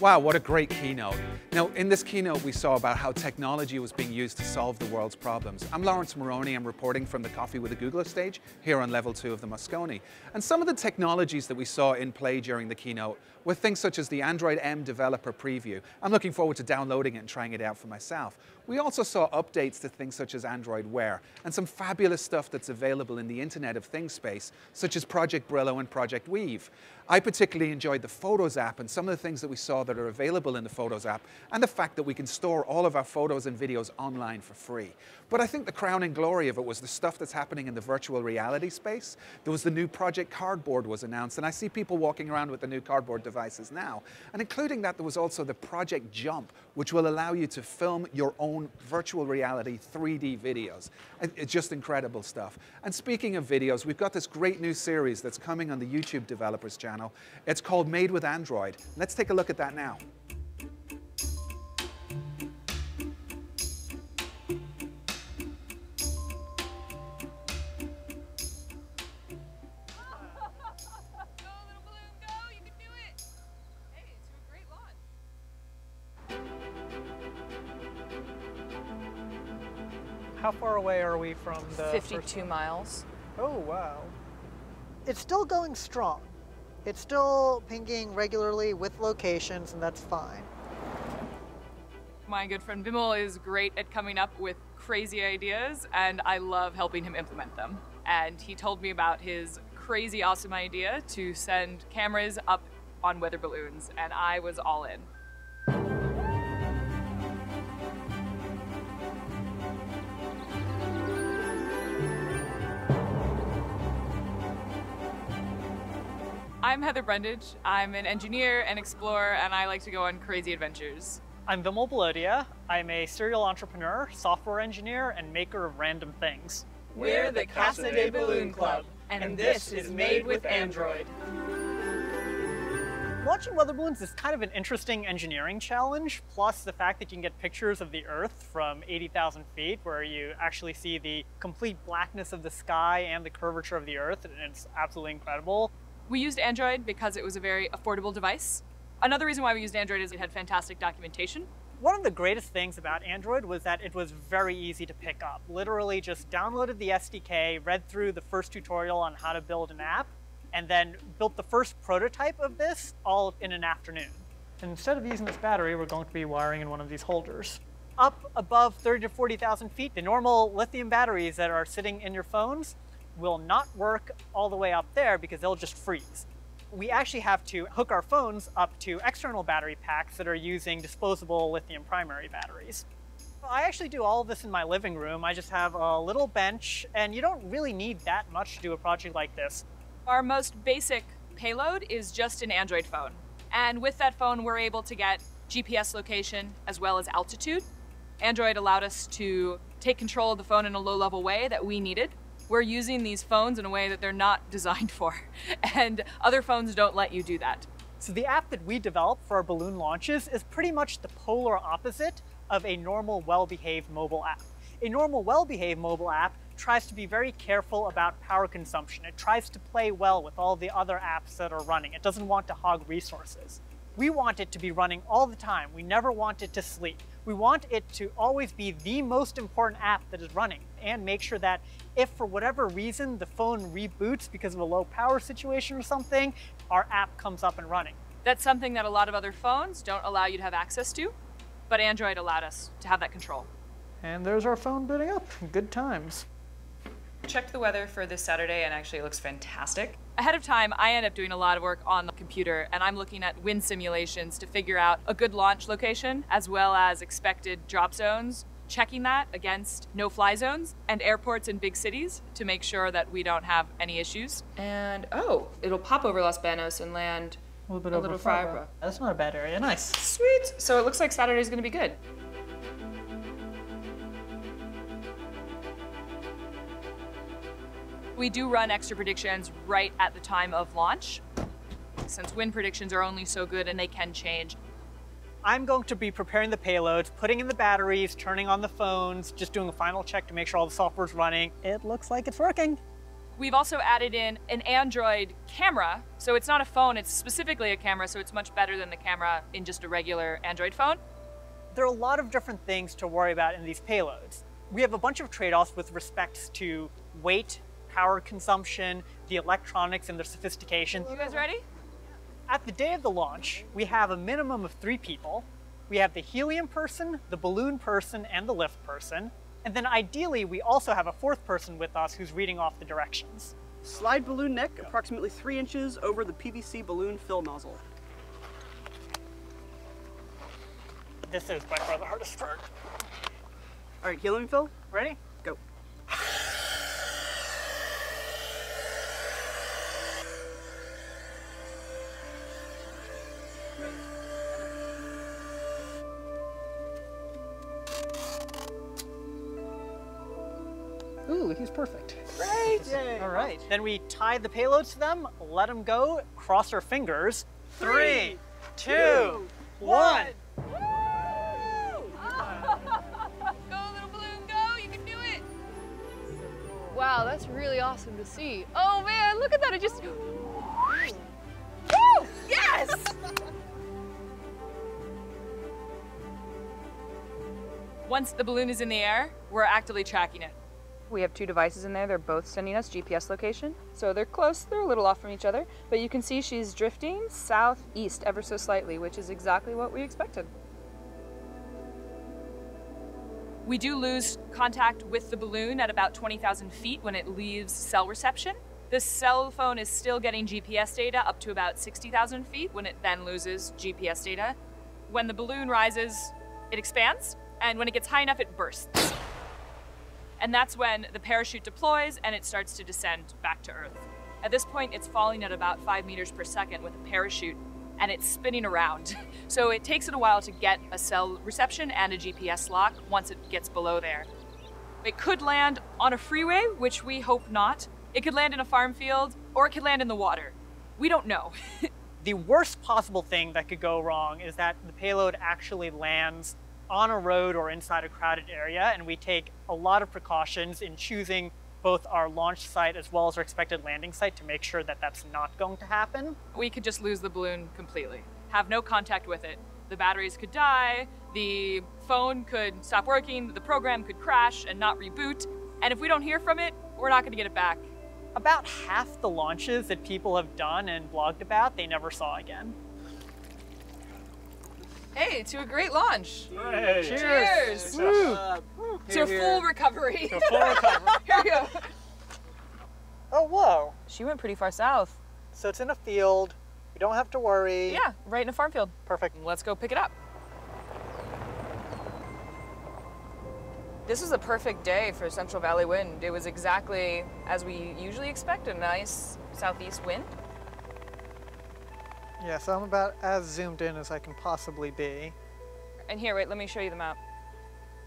Wow, what a great keynote. Now, in this keynote, we saw about how technology was being used to solve the world's problems. I'm Laurence Moroney. I'm reporting from the Coffee with a Googler stage here on level 2 of the Moscone. And some of the technologies that we saw in play during the keynote were things such as the Android M developer preview. I'm looking forward to downloading it and trying it out for myself. We also saw updates to things such as Android Wear and some fabulous stuff that's available in the Internet of Things space, such as Project Brillo and Project Weave. I particularly enjoyed the Photos app and some of the things that we saw that are available in the Photos app, and the fact that we can store all of our photos and videos online for free. But I think the crowning glory of it was the stuff that's happening in the virtual reality space. There was the new Project Cardboard was announced, and I see people walking around with the new Cardboard devices now. And including that, there was also the Project Jump, which will allow you to film your own virtual reality 3D videos. It's just incredible stuff. And speaking of videos, we've got this great new series that's coming on the YouTube developers channel. It's called Made with Android. Let's take a look at that now. How far away are we from the 52 miles. Oh, wow. It's still going strong. It's still pinging regularly with locations, and that's fine. My good friend Vimal is great at coming up with crazy ideas, and I love helping him implement them. And he told me about his crazy awesome idea to send cameras up on weather balloons, and I was all in. I'm Heather Brundage. I'm an engineer and explorer, and I like to go on crazy adventures. I'm Vimal Balodia. I'm a serial entrepreneur, software engineer, and maker of random things. We're the Casa de Balloon Club, and this is Made with Android. Launching weather balloons is kind of an interesting engineering challenge, plus the fact that you can get pictures of the Earth from 80,000 feet, where you actually see the complete blackness of the sky and the curvature of the Earth, and it's absolutely incredible. We used Android because it was a very affordable device. Another reason why we used Android is it had fantastic documentation. One of the greatest things about Android was that it was very easy to pick up. Literally just downloaded the SDK, read through the first tutorial on how to build an app, and then built the first prototype of this all in an afternoon. And instead of using this battery, we're going to be wiring in one of these holders. Up above 30 to 40,000 feet, the normal lithium batteries that are sitting in your phones will not work all the way up there because they'll just freeze. We actually have to hook our phones up to external battery packs that are using disposable lithium primary batteries. I actually do all of this in my living room. I just have a little bench, and you don't really need that much to do a project like this. Our most basic payload is just an Android phone. And with that phone, we're able to get GPS location as well as altitude. Android allowed us to take control of the phone in a low-level way that we needed. We're using these phones in a way that they're not designed for, and other phones don't let you do that. So the app that we developed for our balloon launches is pretty much the polar opposite of a normal well-behaved mobile app. A normal well-behaved mobile app tries to be very careful about power consumption. It tries to play well with all the other apps that are running. It doesn't want to hog resources. We want it to be running all the time. We never want it to sleep. We want it to always be the most important app that is running, and make sure that if for whatever reason the phone reboots because of a low power situation or something, our app comes up and running. That's something that a lot of other phones don't allow you to have access to, but Android allowed us to have that control. And there's our phone booting up. Good times. Checked the weather for this Saturday, and actually it looks fantastic. Ahead of time, I end up doing a lot of work on the computer, and I'm looking at wind simulations to figure out a good launch location, as well as expected drop zones, checking that against no-fly zones and airports in big cities to make sure that we don't have any issues. And, oh, it'll pop over Los Banos and land a little bit a over little Fryborough. That's not a bad area. Nice. Sweet. So it looks like Saturday's going to be good. We do run extra predictions right at the time of launch, since wind predictions are only so good and they can change. I'm going to be preparing the payloads, putting in the batteries, turning on the phones, just doing a final check to make sure all the software's running. It looks like it's working. We've also added in an Android camera. So it's not a phone, it's specifically a camera, so it's much better than the camera in just a regular Android phone. There are a lot of different things to worry about in these payloads. We have a bunch of trade-offs with respect to weight, power consumption, the electronics and their sophistication. You guys ready? At the day of the launch, we have a minimum of 3 people. We have the helium person, the balloon person, and the lift person. And then ideally, we also have a 4th person with us who's reading off the directions. Slide balloon neck approximately 3 inches over the PVC balloon fill nozzle. This is by far the hardest part. All right, helium fill, Ready? go. Ooh, he's perfect. Great! Yay. All right. Then we tie the payloads to them, let them go, cross our fingers. 3, 2, 1. Go, little balloon, go! You can do it! Wow, that's really awesome to see. Oh man, look at that, it just... Woo! Yes! Once the balloon is in the air, we're actively tracking it. We have 2 devices in there. They're both sending us GPS location. So they're close, they're a little off from each other, but you can see she's drifting southeast ever so slightly, which is exactly what we expected. We do lose contact with the balloon at about 20,000 feet when it leaves cell reception. The cell phone is still getting GPS data up to about 60,000 feet when it then loses GPS data. When the balloon rises, it expands, and when it gets high enough, it bursts. And that's when the parachute deploys and it starts to descend back to Earth. At this point, it's falling at about 5 meters per second with a parachute, and it's spinning around. So it takes it a while to get a cell reception and a GPS lock once it gets below there. It could land on a freeway, which we hope not. It could land in a farm field, or it could land in the water. We don't know. The worst possible thing that could go wrong is that the payload actually lands on a road or inside a crowded area, and we take a lot of precautions in choosing both our launch site as well as our expected landing site to make sure that that's not going to happen. We could just lose the balloon completely, have no contact with it. The batteries could die, the phone could stop working, the program could crash and not reboot, and if we don't hear from it, we're not going to get it back. About half the launches that people have done and blogged about, they never saw again. Hey, to a great launch. Cheers! Cheers! Woo. To a full recovery. To full recovery. Here we go. Oh, whoa. She went pretty far south. So it's in a field. We don't have to worry. Yeah, right in a farm field. Perfect. Let's go pick it up. This was a perfect day for Central Valley wind. It was exactly as we usually expect, a nice southeast wind. Yeah, so I'm about as zoomed in as I can possibly be. And here, wait, let me show you the map.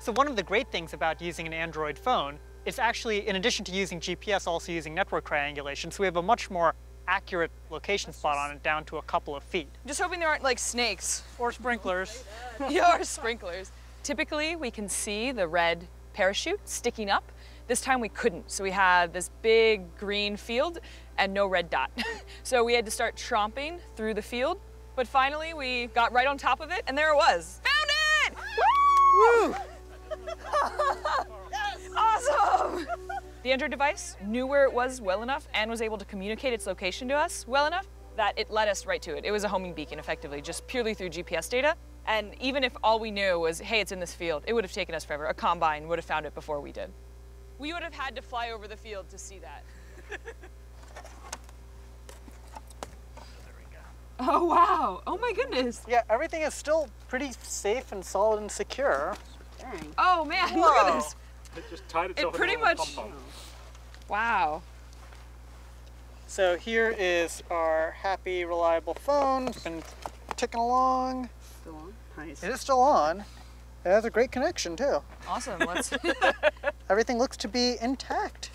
So one of the great things about using an Android phone is actually, in addition to using GPS, also using network triangulation. So we have a much more accurate location spot on it down to a couple of feet. Just hoping there aren't like snakes. Or sprinklers. Yeah, or sprinklers. Typically, we can see the red parachute sticking up. This time we couldn't, so we had this big green field and no red dot. So we had to start tromping through the field, but finally we got right on top of it, and there it was. Found it! Woo! Awesome! The Android device knew where it was well enough and was able to communicate its location to us well enough that it led us right to it. It was a homing beacon, effectively, just purely through GPS data. And even if all we knew was, hey, it's in this field, it would have taken us forever. A combine would have found it before we did. We would have had to fly over the field to see that. Oh, wow. Oh, my goodness. Yeah, everything is still pretty safe and solid and secure. Dang. Oh, man, Whoa. look at this. It just tied itself It pretty in a little much- pom-pom. Wow. So here is our happy, reliable phone. It's been ticking along. Still on? Nice. It is still on. It has a great connection too. Awesome. Let's. Everything looks to be intact.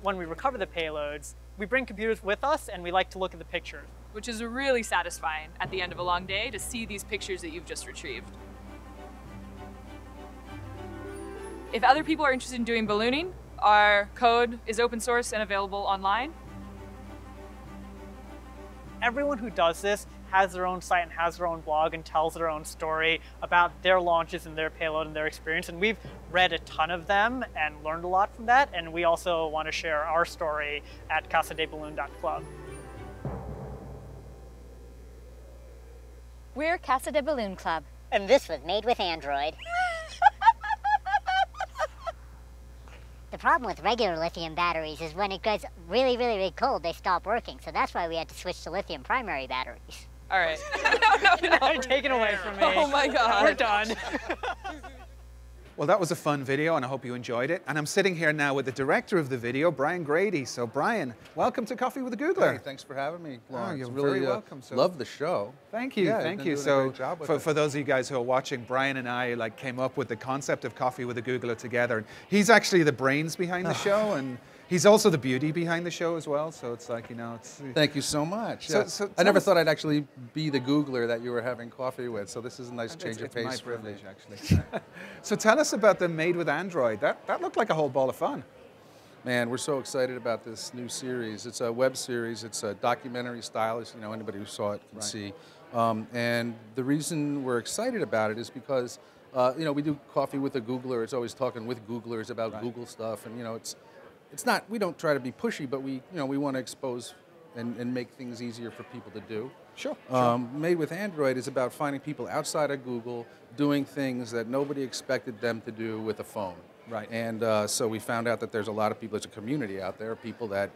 When we recover the payloads, we bring computers with us and we like to look at the pictures. Which is really satisfying at the end of a long day to see these pictures that you've just retrieved. If other people are interested in doing ballooning, Our code is open source and available online. Everyone who does this has their own site and has their own blog and tells their own story about their launches and their payload and their experience. And we've read a ton of them and learned a lot from that. And we also want to share our story at casadeballoon.club. We're Casa de Balloon Club. And this was made with Android. The problem with regular lithium batteries is when it gets really, really, really cold, they stop working. So that's why we had to switch to lithium primary batteries. All right. No. Take it away from me. Oh my God. We're done. Well, that was a fun video, and I hope you enjoyed it. And I'm sitting here now with the director of the video, Brian Grady. So, Brian, welcome to Coffee with a Googler. Hey, thanks for having me, Laurence. you're really, very welcome. So, love the show. Thank you, yeah, thank you. Doing a So, great job with for those of you guys who are watching, Brian and I came up with the concept of Coffee with a Googler together. And he's actually the brains behind the show, and he's also the beauty behind the show as well. So it's like, you know, it's... Thank you so much. So, Yeah. I never thought I'd actually be the Googler that you were having coffee with, so this is a nice change of pace. It's my privilege, actually. So tell us about the Made with Android. That looked like a whole ball of fun. Man, we're so excited about this new series. It's a web series. It's a documentary style, as you know, anybody who saw it can see. And the reason we're excited about it is because, you know, we do Coffee with a Googler. It's always talking with Googlers about Google stuff, and you know, it's not, we don't try to be pushy, but we want to expose and make things easier for people to do. Sure. Made with Android is about finding people outside of Google doing things that nobody expected them to do with a phone. Right. And so we found out that there's a lot of people, there's a community out there, people that,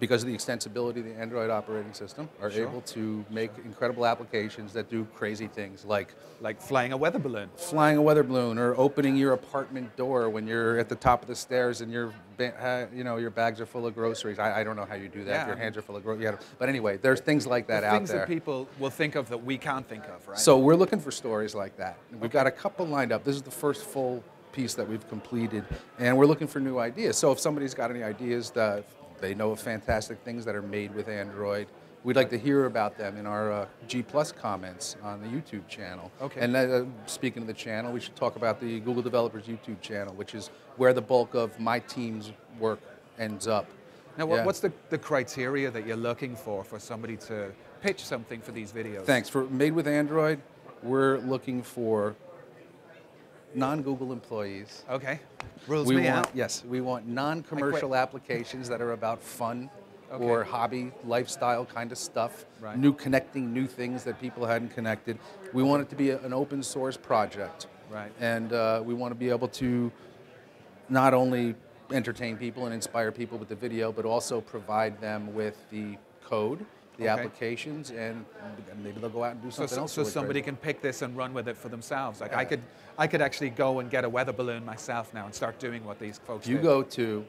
because of the extensibility of the Android operating system, are able to make incredible applications that do crazy things like flying a weather balloon. Flying a weather balloon, or opening your apartment door when you're at the top of the stairs and your bags are full of groceries. I don't know how you do that. Yeah. Your hands are full of groceries. But anyway, there's things like that out there. Things that people will think of that we can't think of, right? So we're looking for stories like that. We've got a couple lined up. This is the first full piece that we've completed, and we're looking for new ideas. So if somebody's got any ideas that they know of fantastic things that are made with Android, we'd like to hear about them in our G+ comments on the YouTube channel. Okay. And speaking of the channel, we should talk about the Google Developers YouTube channel, which is where the bulk of my team's work ends up. Now, what's the criteria that you're looking for somebody to pitch something for these videos? Thanks. For Made with Android, we're looking for non-Google employees. Okay. Rules me out. Yes, we want non-commercial applications that are about fun or hobby, lifestyle kind of stuff. Right. Connecting new things that people hadn't connected. We want it to be an open source project. Right. And we want to be able to not only entertain people and inspire people with the video, but also provide them with the code, the applications, and maybe they'll go out and do something else. So somebody can pick this and run with it for themselves. Like I could actually go and get a weather balloon myself now and start doing what these folks do. You go to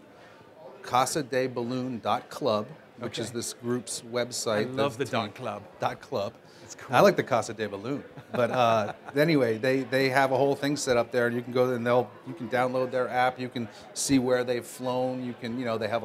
casadeballoon.club, which is this group's website. I love the .club. .club. It's cool. I like the Casa de Balloon, but anyway, they have a whole thing set up there, and you can go and you can download their app. You can see where they've flown. You can, they have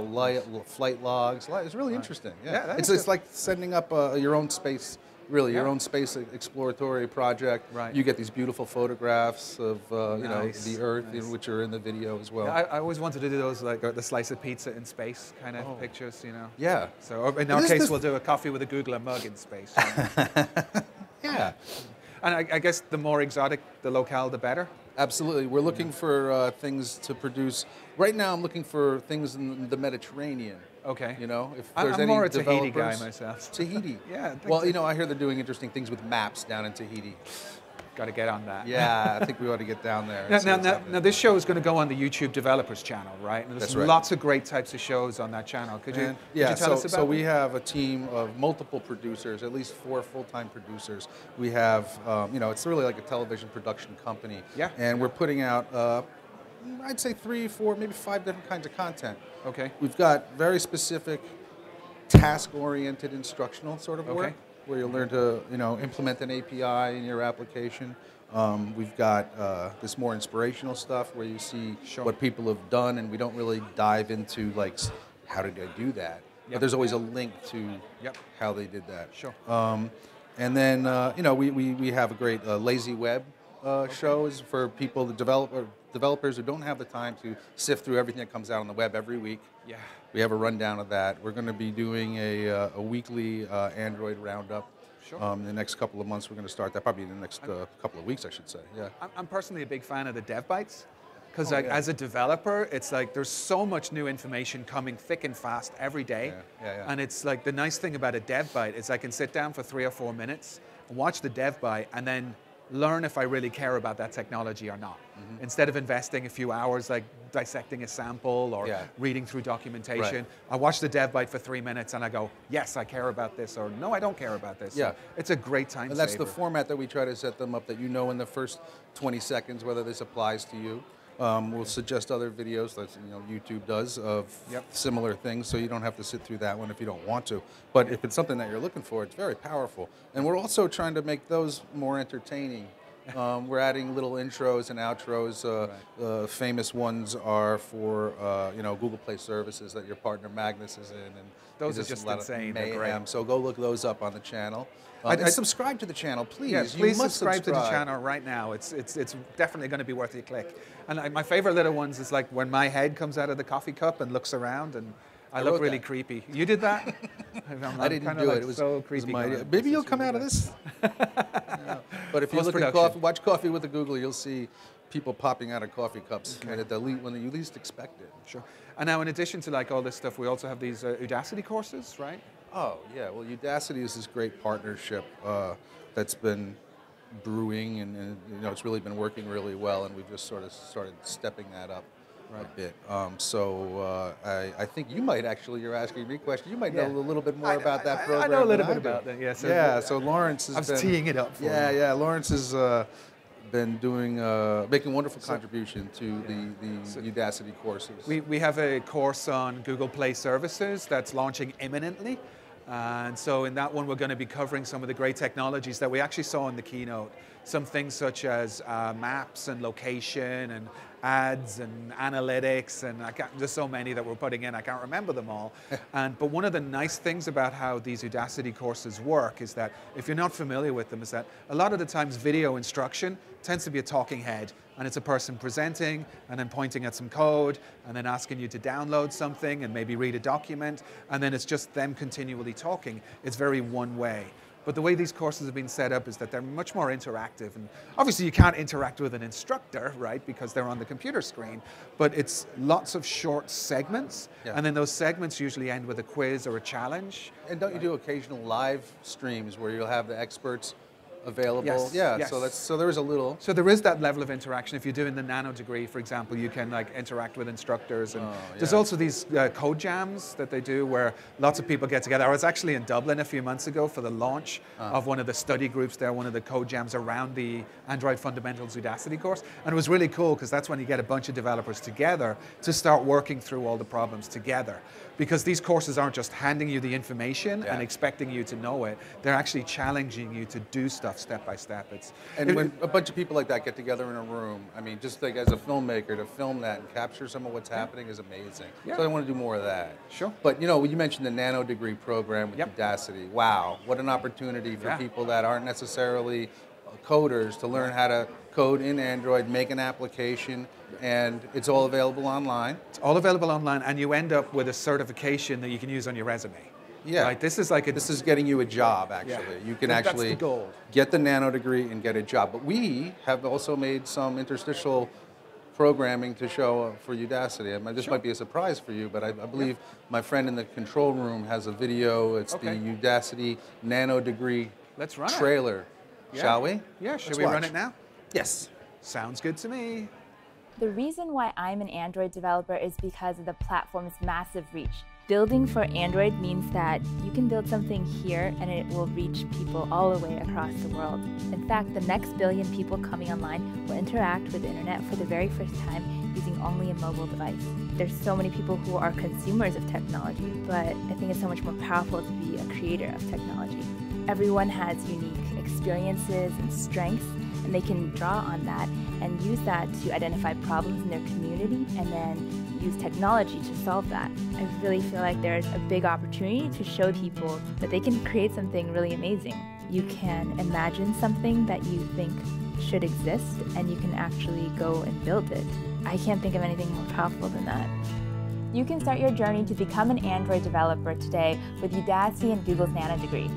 flight logs. It's really interesting. Yeah, it's like sending up your own space. Really, your own space exploratory project. Right. You get these beautiful photographs of the Earth, Nice. which are in the video as well. Yeah, I always wanted to do those, like the slice of pizza in space kind of pictures, Yeah. So in our case, we'll do a coffee with a Googler mug in space. Yeah. And I guess the more exotic the locale, the better. Absolutely. We're looking for things to produce. Right now, I'm looking for things in the Mediterranean. Okay. If there's I'm any more a Tahiti developers. guy myself. Tahiti. Yeah. Well, I hear they're doing interesting things with maps down in Tahiti. Got to get on that. Yeah, I think we ought to get down there. And see what's happening. Now, this show is going to go on the YouTube Developers channel, right? And there's That's right. lots of great types of shows on that channel. Could you tell us about so we have a team of multiple producers, at least 4 full-time producers. We have, it's really like a television production company. Yeah. And we're putting out, I'd say 3, 4, maybe 5 different kinds of content. Okay. We've got very specific task-oriented instructional sort of work, where you'll learn to, implement an API in your application. We've got this more inspirational stuff where you see what people have done, and we don't really dive into like, how did I do that? But there's always a link to how they did that. Sure. And then, we have a great lazy web shows for people to develop, or developers who don't have the time to sift through everything that comes out on the web every week. Yeah. We have a rundown of that. We're going to be doing a weekly Android roundup. Sure. In the next couple of months, we're going to start that, probably in the next couple of weeks, I should say. Yeah. I'm personally a big fan of the dev bites. Because as a developer, it's like there's so much new information coming thick and fast every day. And it's like the nice thing about a dev bite is I can sit down for 3 or 4 minutes and watch the dev bite and then learn if I really care about that technology or not. Instead of investing a few hours like dissecting a sample or reading through documentation, I watch the dev bite for 3 minutes and I go, yes, I care about this, or no, I don't care about this. Yeah. So it's a great time saver. And that's the format that we try to set them up, that you know in the first 20 seconds whether this applies to you. We'll suggest other videos, like YouTube does, of similar things, so you don't have to sit through that one if you don't want to. But if it's something that you're looking for, it's very powerful. And we're also trying to make those more entertaining. We're adding little intros and outros. Famous ones are for Google Play services that your partner Magnus is in, and those are just insane. They're great. So go look those up on the channel. And subscribe to the channel, please. Yes, please subscribe to the channel right now. It's definitely going to be worth your click. And my favorite little ones is like when my head comes out of the coffee cup and looks around, and I look really creepy. You did that? I didn't do it. It was so creepy. Maybe you'll come out of this. But if you look at watch Coffee with the Google, you'll see people popping out of coffee cups when you least expect it. Sure. And now, in addition to like all this stuff, we also have these Udacity courses, right? Oh yeah. Well, Udacity is this great partnership that's been brewing, and it's really been working really well, and we've just sort of started stepping that up a bit. I think you might actually, you're asking me a question, you might know a little bit more about that program. I know a little bit about that, yeah. So Laurence has been... I was teeing it up for you. Yeah, Laurence has been doing, making a wonderful contribution to the Udacity courses. We have a course on Google Play services that's launching imminently. And so in that one, we're going to be covering some of the great technologies that we actually saw in the keynote. Some things such as maps and location and ads and analytics, and there's so many that we're putting in, I can't remember them all. But one of the nice things about how these Udacity courses work is that, if you're not familiar with them, is that a lot of the times video instruction tends to be a talking head, and it's a person presenting and then pointing at some code and then asking you to download something and maybe read a document, and then it's just them continually talking. It's very one way. But the way these courses have been set up is that they're much more interactive. And obviously you can't interact with an instructor, right, because they're on the computer screen. But it's lots of short segments. And then those segments usually end with a quiz or a challenge. And don't you do occasional live streams where you'll have the experts available? Yes. Yeah, yes. So there is a little. So there is that level of interaction. If you're doing the Nanodegree, for example, you can like interact with instructors. And there's also these code jams that they do where lots of people get together. I was actually in Dublin a few months ago for the launch of one of the study groups there, one of the code jams around the Android Fundamentals Udacity course. And it was really cool because that's when you get a bunch of developers together to start working through all the problems together. Because these courses aren't just handing you the information and expecting you to know it. They're actually challenging you to do stuff step by step. When a bunch of people like that get together in a room, I mean, just like as a filmmaker, to film that and capture some of what's happening is amazing. So I want to do more of that. Sure. But you mentioned the Nanodegree program with Udacity. Wow, what an opportunity for people that aren't necessarily coders to learn how to code in Android, make an application, and it's all available online. It's all available online, and you end up with a certification that you can use on your resume. Yeah, right? This is getting you a job, actually. You can actually get the Nanodegree and get a job. But we have also made some interstitial programming to show for Udacity. I mean, this might be a surprise for you, but I believe my friend in the control room has a video. It's the Udacity Nanodegree trailer. Shall we? Yeah, should we run it now? Yes. Sounds good to me. The reason why I'm an Android developer is because of the platform's massive reach. Building for Android means that you can build something here and it will reach people all the way across the world. In fact, the next billion people coming online will interact with the internet for the very first time using only a mobile device. There's so many people who are consumers of technology, but I think it's so much more powerful to be a creator of technology. Everyone has unique experiences and strengths, and they can draw on that and use that to identify problems in their community and then use technology to solve that. I really feel like there's a big opportunity to show people that they can create something really amazing. You can imagine something that you think should exist, and you can actually go and build it. I can't think of anything more powerful than that. You can start your journey to become an Android developer today with Udacity and Google's Nanodegree.